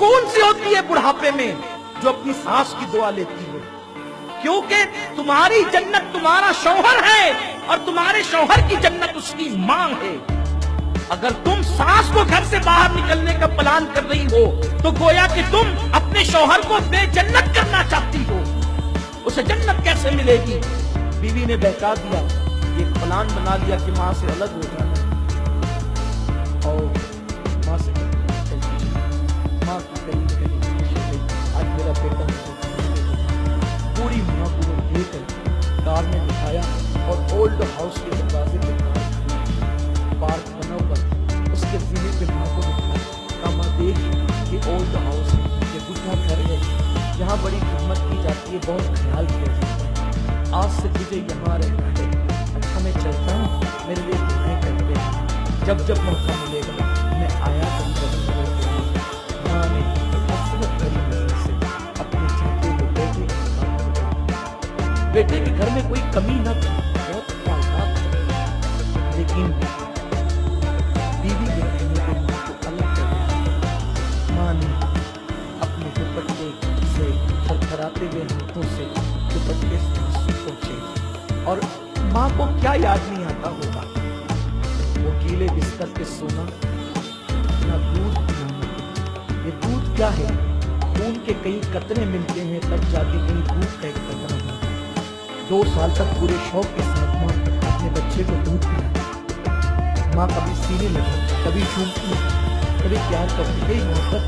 सुकून सी होती है बुढ़ापे में जो अपनी सास की दुआ लेती है, क्योंकि तुम्हारी जन्नत तुम्हारा शौहर है और तुम्हारे शौहर की जन्नत उसकी मां है। अगर तुम सास को घर से बाहर निकलने का प्लान कर रही हो तो गोया कि तुम अपने शौहर को बेजन्नत करना चाहती हो। उसे जन्नत कैसे मिलेगी? बीवी ने बहका दिया, एक प्लान बना लिया कि माँ से अलग हो जाना और माँ से माँ की कहीं न कहीं आज मेरा बेटा पूरी माँ को लेकर कार में बिठाया और ओल्ड हाउस के दरवाजे पे पार्क बना हुआ उसके जीने पे माँ को बिठाया। कहा माँ देख, ये ओल्ड हाउस है, ये बुढ़ा घर है, यहाँ बड़ी खिदमत की जाती है, बहुत ख्याल किया जाता है। आज से तुझे यहाँ रहना है। अच्छा मैं चलता हूँ, मेरे लिए दुआएं करते हैं, जब जब मौका मिलेगा मैं आया करूँगा। माँ ने हसरत भरी नजर से अपने चाचे को बेटे के घर में कोई कमी न थी, बहुत ख्याल था, लेकिन बीवी के कहने पे माँ को अलग कर दिया। माँ ने अपने दुपट्टे से थरथराते हुए हाथों से दुपट्टे से आंसू पोंछे और माँ को क्या याद नहीं आता होगा, वो गीले बिस्तर पे सोना, ना दूध पिलाना। ये दूध क्या है? खून के कई कतरे मिलते हैं तब जाके कहीं दूध का एक कतरा होता है। 2 साल तक पूरे शौक के साथ माँ अपने बच्चे को दूध पिलाती। माँ कभी सीने लगी, कभी झूमती, कभी प्यार करती, यही मोहब्बत,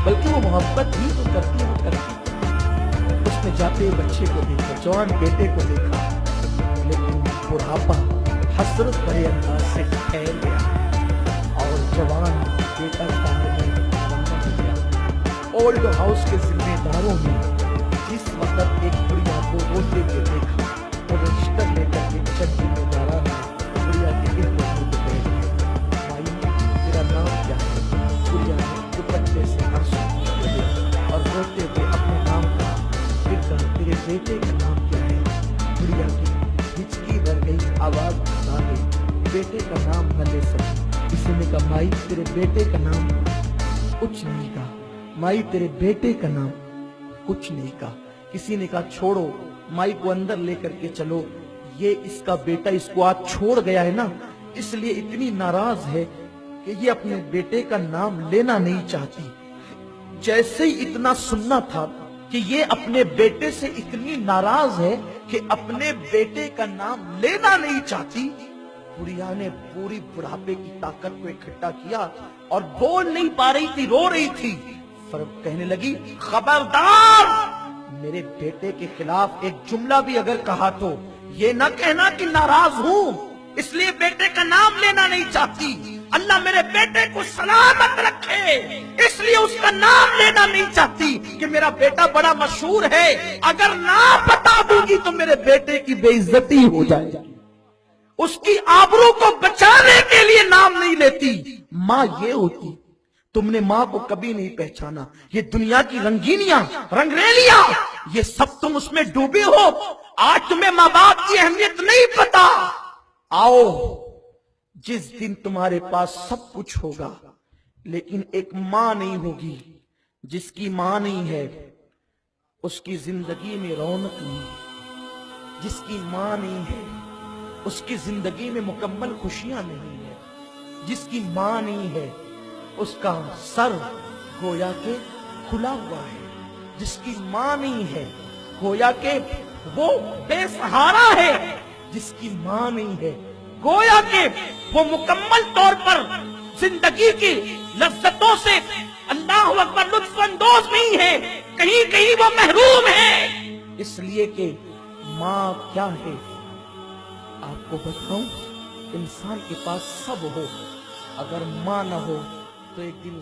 बल्कि वो मोहब्बत ही तो करती वो करती। उसने जाते हुए बच्चे को देखा, जवान बेटे को देखा, लेकिन बुढ़ापा हसरत भरे अंदाज से ठहर गया और जवान बेटा कार में रवाना हो गया। ओल्ड हाउस के जिम्मेदारों ने जिस वक्त एक बुढ़िया को रोते हुए देखा और रजिस्टर लेकर के चट जिम्मेदारा ने बुढ़िया के इर्द गिर्द बैठ गए। भाई तेरा नाम क्या है? बुढ़िया ने दुपट्टे से आंसू पोंछे और रोते हुए अपने नाम कहा। फिर कहा तेरे बेटे का नाम क्या है? बुढ़िया की हिचकी भर गई आवाज बता गई, बेटे का नाम न ले सकी। किसी ने कहा माई तेरे बेटे का नाम कुछ नहीं कहा, माई तेरे बेटे का नाम कुछ नहीं कहा। किसी ने कहा छोड़ो, माई को अंदर लेकर के चलो, ये इसका बेटा इसको आज छोड़ गया है ना, इसलिए इतनी नाराज है कि ये अपने बेटे का नाम लेना नहीं चाहती। जैसे ही इतना सुनना था कि ये अपने बेटे से इतनी नाराज है कि अपने बेटे का नाम लेना नहीं चाहती, बुढ़िया ने पूरी बुढ़ापे की ताकत को इकट्ठा किया और बोल नहीं पा रही थी, रो रही थी। फिर कहने लगी खबरदार, मेरे बेटे के खिलाफ एक जुमला भी अगर कहा तो ये ना कहना कि नाराज हूं इसलिए बेटे का नाम लेना नहीं चाहती। अल्लाह मेरे बेटे को सलामत रखे इसलिए उसका नाम लेना नहीं चाहती कि मेरा बेटा बड़ा मशहूर है, अगर ना बता दूंगी तो मेरे बेटे की बेइज्जती हो जाएगी। उसकी आबरू को बचाने के लिए नाम नहीं लेती। माँ ये होती। तुमने माँ को कभी नहीं पहचाना। ये दुनिया की रंगीनियां, रंगरेलियां, ये सब तुम उसमें डूबे हो। आज तुम्हें माँ बाप की अहमियत नहीं पता। आओ, जिस दिन तुम्हारे पास सब कुछ होगा लेकिन एक माँ नहीं होगी, जिसकी माँ नहीं है उसकी जिंदगी में रौनक नहीं है। जिसकी माँ नहीं है उसकी जिंदगी में मुकम्मल खुशियां नहीं है। जिसकी माँ नहीं है उसका सर गोया के खुला हुआ है। जिसकी माँ नहीं है गोया के वो बेसहारा है। जिसकी माँ नहीं है गोया के वो मुकम्मल तौर पर जिंदगी की लज्जतों से अल्लाह अकबर लुत्फअंदोज नहीं है, कहीं कहीं वो महरूम है। इसलिए कि माँ क्या है आपको बताऊं, इंसान के पास सब हो, अगर माँ ना हो तो एक दिन